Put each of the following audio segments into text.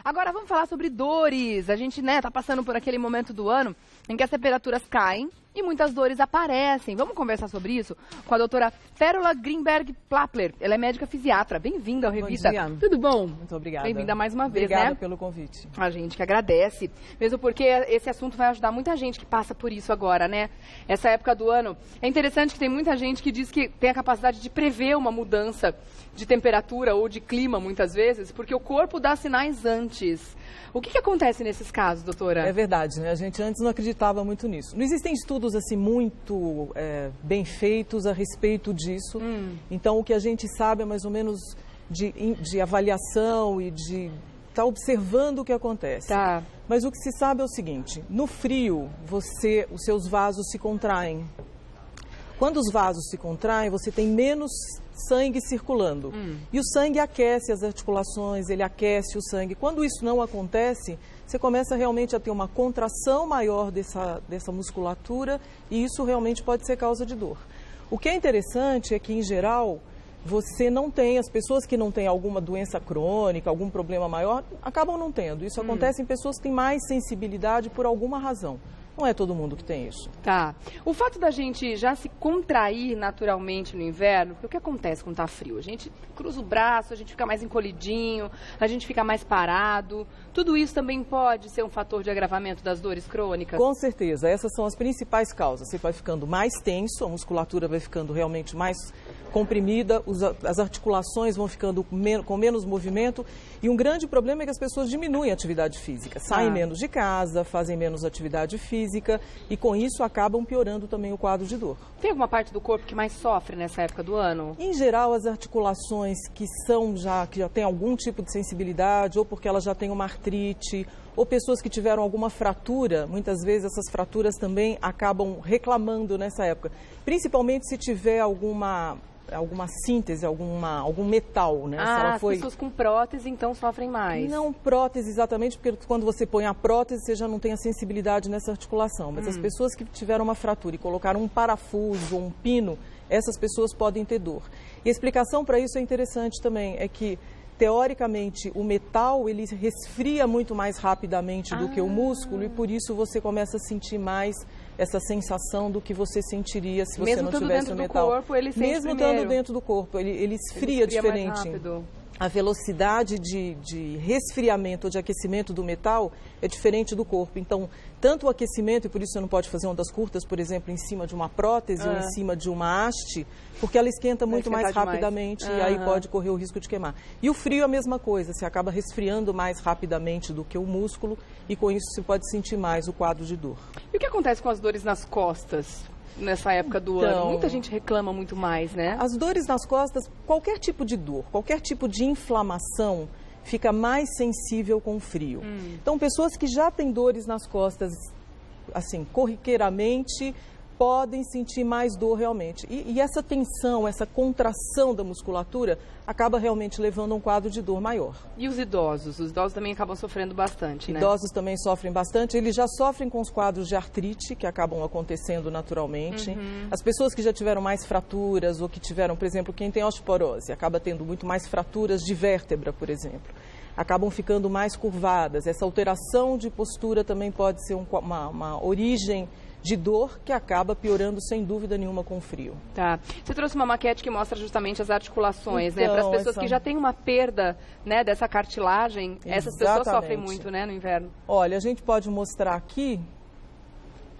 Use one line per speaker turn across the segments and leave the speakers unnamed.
Agora vamos falar sobre dores. A gente, tá passando por aquele momento do ano em que as temperaturas caem e muitas dores aparecem. Vamos conversar sobre isso com a doutora Pérola Grimberg-Plappler. Ela é médica fisiatra. Bem-vinda ao Revista.
Bom dia.
Tudo bom?
Muito obrigada.
Bem-vinda mais uma vez,
Obrigada pelo convite.
A gente que agradece. Mesmo porque esse assunto vai ajudar muita gente que passa por isso agora, né? Essa época do ano. É interessante que tem muita gente que diz que tem a capacidade de prever uma mudança de temperatura ou de clima, muitas vezes, porque o corpo dá sinais antes. O que acontece nesses casos, doutora?
É verdade, né? A gente antes não acreditava muito nisso. Não existem estudos assim muito bem feitos a respeito disso. Então, o que a gente sabe é mais ou menos de avaliação e de estar observando o que acontece.
Tá.
Mas o que se sabe é o seguinte: no frio, os seus vasos se contraem. Quando os vasos se contraem, você tem menos sangue circulando. E o sangue aquece as articulações, ele aquece o sangue. Quando isso não acontece, você começa realmente a ter uma contração maior dessa musculatura e isso realmente pode ser causa de dor. O que é interessante é que, em geral, você não tem, as pessoas que não têm alguma doença crônica, algum problema maior, acabam não tendo. Isso acontece em pessoas que têm mais sensibilidade por alguma razão. Não é todo mundo que tem isso.
Tá. O fato da gente já se contrair naturalmente no inverno, porque o que acontece quando tá frio? A gente cruza o braço, a gente fica mais encolhidinho, a gente fica mais parado. Tudo isso também pode ser um fator de agravamento das dores crônicas?
Com certeza. Essas são as principais causas. Você vai ficando mais tenso, a musculatura vai ficando realmente mais comprimida, as articulações vão ficando com menos movimento. E um grande problema é que as pessoas diminuem a atividade física. Saem menos de casa, fazem menos atividade física e com isso acabam piorando também o quadro de dor.
Tem alguma parte do corpo que mais sofre nessa época do ano?
Em geral, as articulações que já têm algum tipo de sensibilidade ou porque elas já têm uma artrite ou pessoas que tiveram alguma fratura, muitas vezes essas fraturas também acabam reclamando nessa época. Principalmente se tiver alguma síntese, algum metal, né? Se ela
as pessoas com prótese, então, sofrem mais.
Não prótese exatamente, porque quando você põe a prótese, você já não tem a sensibilidade nessa articulação. Mas as pessoas que tiveram uma fratura e colocaram um parafuso ou um pino, essas pessoas podem ter dor. E a explicação para isso é interessante também, é que, teoricamente, o metal, ele resfria muito mais rapidamente do que o músculo e por isso você começa a sentir mais essa sensação do que você sentiria se você não tivesse o metal.
Mesmo estando dentro do corpo, ele sente
Mesmo estando dentro do corpo, ele esfria diferente.
Mais rápido.
A velocidade de resfriamento ou de aquecimento do metal é diferente do corpo. Então, tanto o aquecimento, e por isso você não pode fazer ondas curtas, por exemplo, em cima de uma prótese ou em cima de uma haste, porque ela esquenta muito mais rapidamente e aí pode correr o risco de queimar. E o frio é a mesma coisa, você acaba resfriando mais rapidamente do que o músculo e com isso você pode sentir mais o quadro de dor.
E o que acontece com as dores nas costas nessa época do ano? Muita gente reclama muito mais, né?
As dores nas costas, qualquer tipo de dor, qualquer tipo de inflamação fica mais sensível com o frio. Então, pessoas que já têm dores nas costas, assim, corriqueiramente, podem sentir mais dor realmente. E essa tensão, essa contração da musculatura acaba realmente levando a um quadro de dor maior.
E os idosos? Os idosos também acabam sofrendo bastante, né?
Idosos também sofrem bastante. Eles já sofrem com os quadros de artrite, que acabam acontecendo naturalmente. As pessoas que já tiveram mais fraturas ou que tiveram, por exemplo, quem tem osteoporose, acaba tendo muito mais fraturas de vértebra, por exemplo. Acabam ficando mais curvadas. Essa alteração de postura também pode ser uma origem de dor que acaba piorando sem dúvida nenhuma com o frio.
Tá. Você trouxe uma maquete que mostra justamente as articulações, né? Para as pessoas que já têm uma perda, né, dessa cartilagem, essas pessoas sofrem muito, né, no inverno.
Olha, a gente pode mostrar aqui.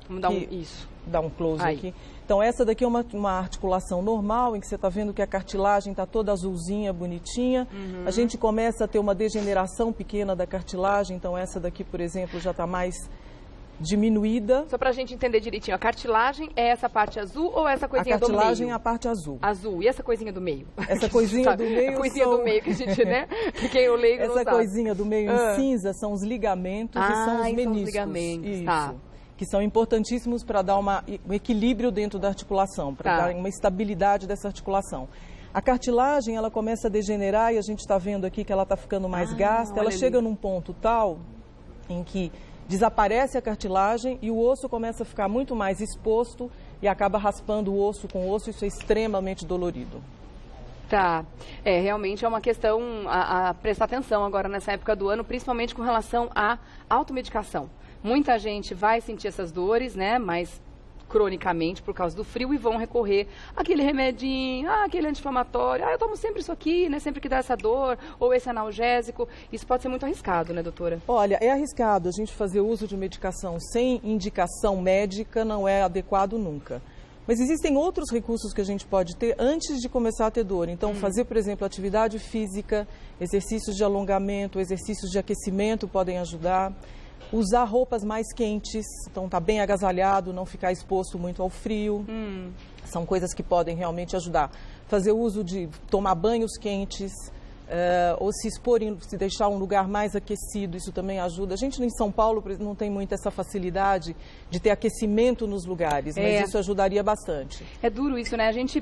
Vamos dar isso.
Dar um close aqui. Então, essa daqui é uma articulação normal, em que você está vendo que a cartilagem está toda azulzinha, bonitinha. A gente começa a ter uma degeneração pequena da cartilagem, então essa daqui, por exemplo, já está mais diminuída.
Só para a gente entender direitinho, a cartilagem é essa parte azul ou essa coisinha do meio?
A cartilagem é a parte azul.
Azul. E essa coisinha do meio?
Essa coisinha do meio
a coisinha do meio que a gente, né? Que quem eu leigo não sabe.
Essa coisinha do meio em cinza são os ligamentos e são os meniscos.
São os ligamentos,
isso. Que são importantíssimos para dar um equilíbrio dentro da articulação, para dar uma estabilidade dessa articulação. A cartilagem, ela começa a degenerar e a gente está vendo aqui que ela está ficando mais gasta. Ela chega num ponto tal em que desaparece a cartilagem e o osso começa a ficar muito mais exposto e acaba raspando o osso com o osso, isso é extremamente dolorido.
Tá, realmente é uma questão a prestar atenção agora nessa época do ano, principalmente com relação à automedicação. Muita gente vai sentir essas dores, né, mas cronicamente por causa do frio e vão recorrer àquele remedinho, aquele anti-inflamatório, eu tomo sempre isso aqui, né, sempre que dá essa dor, ou esse analgésico. Isso pode ser muito arriscado, né, doutora?
Olha, é arriscado. A gente fazer uso de medicação sem indicação médica não é adequado nunca. Mas existem outros recursos que a gente pode ter antes de começar a ter dor. Então, fazer, por exemplo, atividade física, exercícios de alongamento, exercícios de aquecimento podem ajudar. Usar roupas mais quentes, então estar bem agasalhado, não ficar exposto muito ao frio. São coisas que podem realmente ajudar. Fazer uso de tomar banhos quentes, ou se expor, se deixar um lugar mais aquecido, isso também ajuda. A gente em São Paulo não tem muito essa facilidade de ter aquecimento nos lugares, mas isso ajudaria bastante.
É duro isso, né? A gente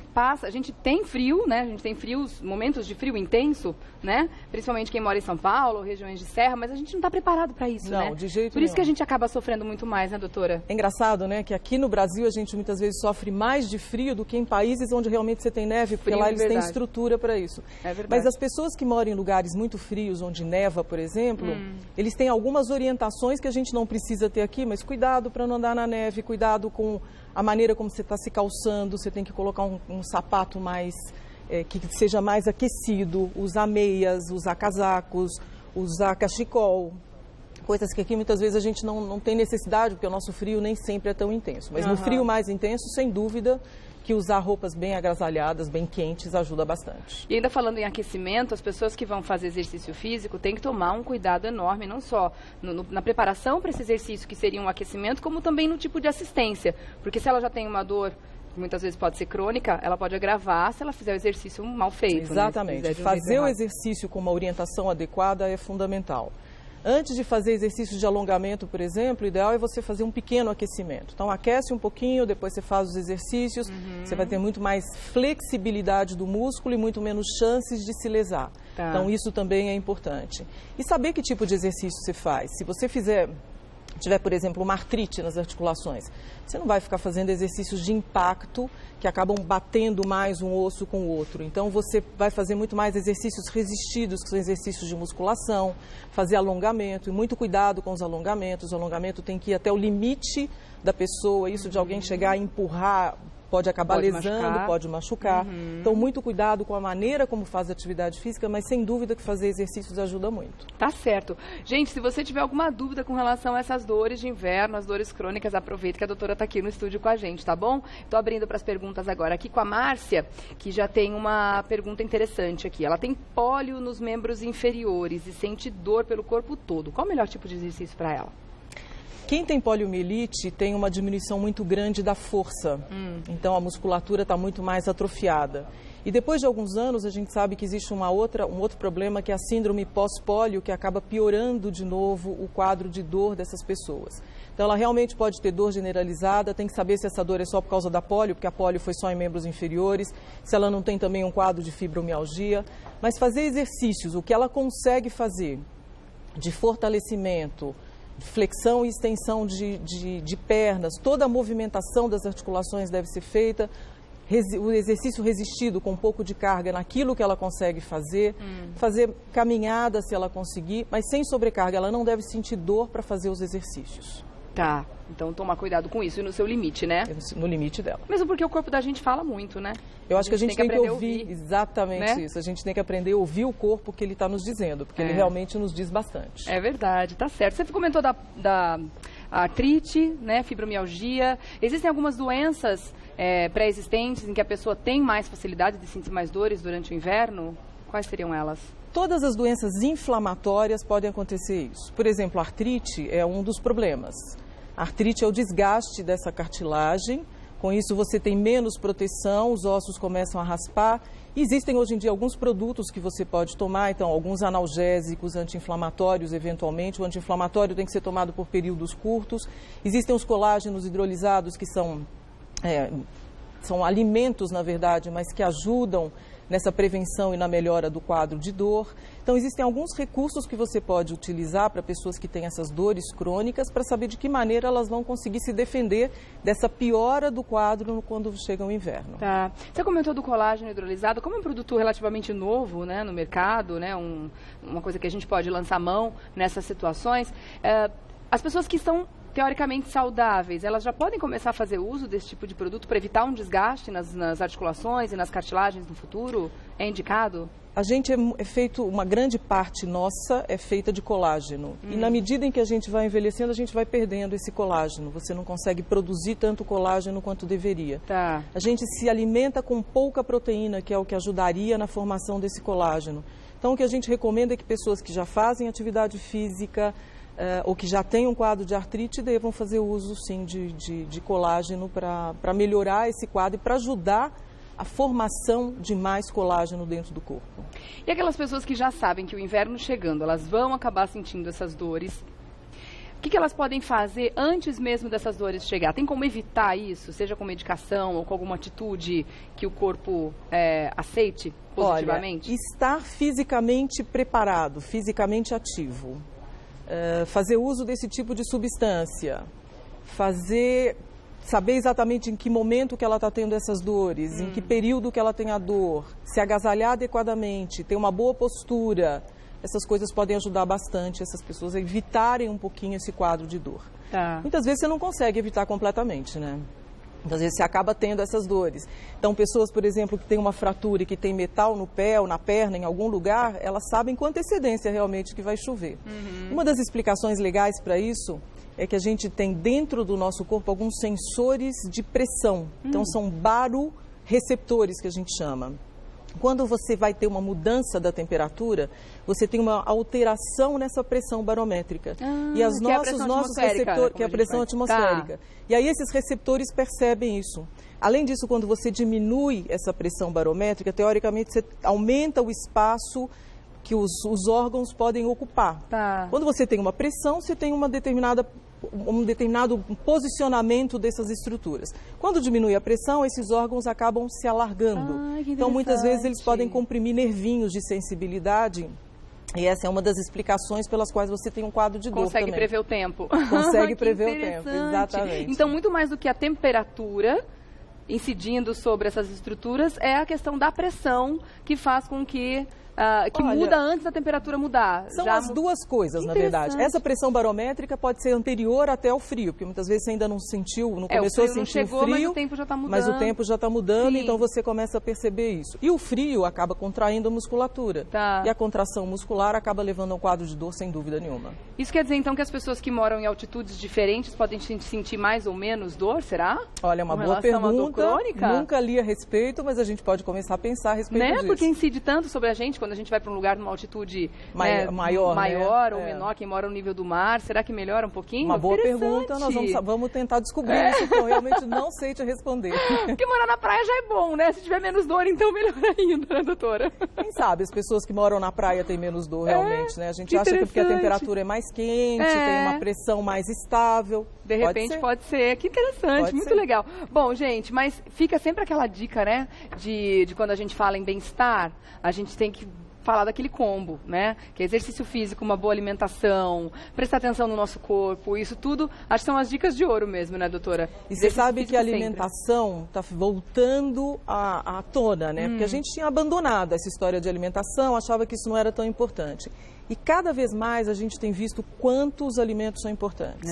tem frio, né? A gente tem frios, momentos de frio intenso, né? Principalmente quem mora em São Paulo, regiões de serra, mas a gente não está preparado para isso, né?
Não, de jeito nenhum.
Por isso que a gente acaba sofrendo muito mais, né, doutora?
É engraçado, né, que aqui no Brasil a gente muitas vezes sofre mais de frio do que em países onde realmente você tem neve, porque lá eles têm estrutura para isso.
É verdade.
Mas as pessoas que moram em lugares muito frios, onde neva, por exemplo, eles têm algumas orientações que a gente não precisa ter aqui, mas cuidado para não andar na neve, cuidado com a maneira como você está se calçando, você tem que colocar um sapato mais, que seja mais aquecido, usar meias, usar casacos, usar cachecol, coisas que aqui muitas vezes a gente não tem necessidade, porque o nosso frio nem sempre é tão intenso. Mas no frio mais intenso, sem dúvida, que usar roupas bem agasalhadas, bem quentes, ajuda bastante.
E ainda falando em aquecimento, as pessoas que vão fazer exercício físico têm que tomar um cuidado enorme, não só na preparação para esse exercício, que seria um aquecimento, como também no tipo de assistência. Porque se ela já tem uma dor, que muitas vezes pode ser crônica, ela pode agravar se ela fizer o exercício mal feito.
Exatamente. Né? Fazer o exercício com uma orientação adequada é fundamental. Antes de fazer exercícios de alongamento, por exemplo, o ideal é você fazer um pequeno aquecimento. Então, aquece um pouquinho, depois você faz os exercícios, você vai ter muito mais flexibilidade do músculo e muito menos chances de se lesar. Tá. Então, isso também é importante. E saber que tipo de exercício você faz. Se você tiver, por exemplo, uma artrite nas articulações, você não vai ficar fazendo exercícios de impacto que acabam batendo mais um osso com o outro. Então, você vai fazer muito mais exercícios resistidos, que são exercícios de musculação, fazer alongamento, e muito cuidado com os alongamentos. O alongamento tem que ir até o limite da pessoa, isso de alguém chegar a empurrar pode acabar lesando, pode machucar. Então, muito cuidado com a maneira como faz a atividade física, mas sem dúvida que fazer exercícios ajuda muito.
Tá certo. Gente, se você tiver alguma dúvida com relação a essas dores de inverno, as dores crônicas, aproveita que a doutora está aqui no estúdio com a gente, tá bom? Estou abrindo para as perguntas agora aqui com a Márcia, que já tem uma pergunta interessante aqui. Ela tem pólio nos membros inferiores e sente dor pelo corpo todo. Qual o melhor tipo de exercício para ela?
Quem tem poliomielite tem uma diminuição muito grande da força, então a musculatura está muito mais atrofiada. E depois de alguns anos a gente sabe que existe um outro problema, que é a síndrome pós-pólio, que acaba piorando de novo o quadro de dor dessas pessoas. Então ela realmente pode ter dor generalizada, tem que saber se essa dor é só por causa da pólio, porque a pólio foi só em membros inferiores, se ela não tem também um quadro de fibromialgia. Mas fazer exercícios, o que ela consegue fazer de fortalecimento, flexão e extensão de pernas, toda a movimentação das articulações deve ser feita, o exercício resistido com um pouco de carga naquilo que ela consegue fazer, fazer caminhada se ela conseguir, mas sem sobrecarga, ela não deve sentir dor para fazer os exercícios.
Tá, então tomar cuidado com isso e no seu limite, né?
No limite dela.
Mesmo porque o corpo da gente fala muito, né?
Eu acho que a gente tem que ouvir exatamente isso. A gente tem que aprender a ouvir o corpo que ele está nos dizendo, porque ele realmente nos diz bastante.
É verdade, tá certo. Você comentou da artrite, né, fibromialgia. Existem algumas doenças pré-existentes em que a pessoa tem mais facilidade de sentir mais dores durante o inverno? Quais seriam elas?
Todas as doenças inflamatórias podem acontecer isso. Por exemplo, a artrite é um dos problemas. A artrite é o desgaste dessa cartilagem, com isso você tem menos proteção, os ossos começam a raspar. Existem hoje em dia alguns produtos que você pode tomar, então alguns analgésicos, anti-inflamatórios eventualmente. O anti-inflamatório tem que ser tomado por períodos curtos. Existem os colágenos hidrolisados que são alimentos, na verdade, mas que ajudam nessa prevenção e na melhora do quadro de dor. Então, existem alguns recursos que você pode utilizar para pessoas que têm essas dores crônicas para saber de que maneira elas vão conseguir se defender dessa piora do quadro quando chega o inverno.
Tá. Você comentou do colágeno hidrolisado, como é um produto relativamente novo, né, no mercado, né, uma coisa que a gente pode lançar mão nessas situações. As pessoas que estão teoricamente saudáveis, elas já podem começar a fazer uso desse tipo de produto para evitar um desgaste nas articulações e nas cartilagens no futuro? É indicado?
A gente é feito, uma grande parte nossa é feita de colágeno. E na medida em que a gente vai envelhecendo, a gente vai perdendo esse colágeno. Você não consegue produzir tanto colágeno quanto deveria.
Tá.
A gente se alimenta com pouca proteína, que é o que ajudaria na formação desse colágeno. Então, o que a gente recomenda é que pessoas que já fazem atividade física ou que já têm um quadro de artrite devam fazer uso, sim, de colágeno para melhorar esse quadro e para ajudar a formação de mais colágeno dentro do corpo.
E aquelas pessoas que já sabem que o inverno chegando, elas vão acabar sentindo essas dores, o que elas podem fazer antes mesmo dessas dores chegar? Tem como evitar isso, seja com medicação ou com alguma atitude que o corpo aceite positivamente?
Olha, estar fisicamente preparado, fisicamente ativo, fazer uso desse tipo de substância, saber exatamente em que momento que ela está tendo essas dores, em que período que ela tem a dor, se agasalhar adequadamente, ter uma boa postura, essas coisas podem ajudar bastante essas pessoas a evitarem um pouquinho esse quadro de dor.
Tá.
Muitas vezes você não consegue evitar completamente, né? Muitas vezes você acaba tendo essas dores. Então, pessoas, por exemplo, que têm uma fratura e que tem metal no pé ou na perna, em algum lugar, elas sabem com antecedência realmente que vai chover. Uma das explicações legais para isso é que a gente tem dentro do nosso corpo alguns sensores de pressão. Então, são baroreceptores que a gente chama. Quando você vai ter uma mudança da temperatura, você tem uma alteração nessa pressão barométrica.
E os nossos receptores,
que é a pressão atmosférica.
Tá.
E aí esses receptores percebem isso. Além disso, quando você diminui essa pressão barométrica, teoricamente você aumenta o espaço que os órgãos podem ocupar.
Tá.
Quando você tem uma pressão, você tem um determinado posicionamento dessas estruturas. Quando diminui a pressão, esses órgãos acabam se alargando. Então, muitas vezes, eles podem comprimir nervinhos de sensibilidade. E essa é uma das explicações pelas quais você tem um quadro de dor também.
Consegue prever o tempo.
Consegue prever o tempo, exatamente.
Então, muito mais do que a temperatura incidindo sobre essas estruturas, é a questão da pressão que faz com que... muda antes da temperatura mudar.
São as duas coisas, na verdade. Essa pressão barométrica pode ser anterior até ao frio, porque muitas vezes você ainda não sentiu, não começou a sentir o frio,
mas o tempo já está mudando.
Mas o tempo já está mudando,
Sim.
Então você começa a perceber isso. E o frio acaba contraindo a musculatura.
Tá.
E a contração muscular acaba levando a um quadro de dor, sem dúvida nenhuma.
Isso quer dizer, então, que as pessoas que moram em altitudes diferentes podem sentir mais ou menos dor, será?
Olha, é uma boa pergunta. Dor crônica? Nunca li a respeito, mas a gente pode começar a pensar a respeito disso.
Porque incide tanto sobre a gente quando a gente vai para um lugar numa altitude
maior
ou menor, quem mora no nível do mar, será que melhora um pouquinho?
Uma boa pergunta, nós vamos tentar descobrir isso, porque eu realmente não sei te responder.
Porque morar na praia já é bom, né? Se tiver menos dor, então melhor ainda, né, doutora?
Quem sabe, as pessoas que moram na praia têm menos dor realmente, né? A gente acha que porque a temperatura é mais quente, tem uma pressão mais estável.
De repente pode ser. Que interessante, muito legal. Bom, gente, mas fica sempre aquela dica, né? De quando a gente fala em bem-estar, a gente tem que falar daquele combo, né? Que é exercício físico, uma boa alimentação, prestar atenção no nosso corpo, isso tudo, acho que são as dicas de ouro mesmo, né, doutora?
E você sabe que a alimentação está voltando à tona, né? Porque a gente tinha abandonado essa história de alimentação, achava que isso não era tão importante. E cada vez mais a gente tem visto quanto os alimentos são importantes.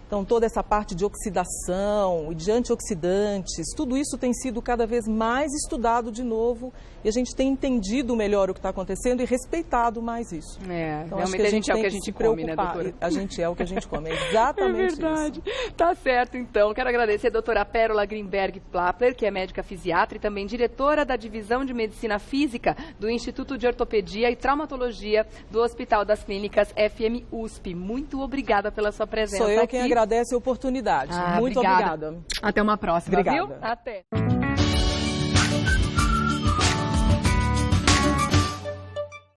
Então, toda essa parte de oxidação e de antioxidantes, tudo isso tem sido cada vez mais estudado de novo e a gente tem entendido melhor o que está acontecendo e respeitado mais isso.
Então, realmente a gente é o que a gente come, né, doutora?
A gente é o que a gente come, é exatamente isso.
É verdade. Tá certo, então. Quero agradecer a doutora Pérola Greenberg Plappler, que é médica fisiatra e também diretora da Divisão de Medicina Física do Instituto de Ortopedia e Traumatologia do Hospital das Clínicas FM USP. Muito obrigada pela sua presença
aqui. Sou eu
quem
agradece a oportunidade. Muito obrigada.
Até uma próxima,
Obrigada.
viu? Até.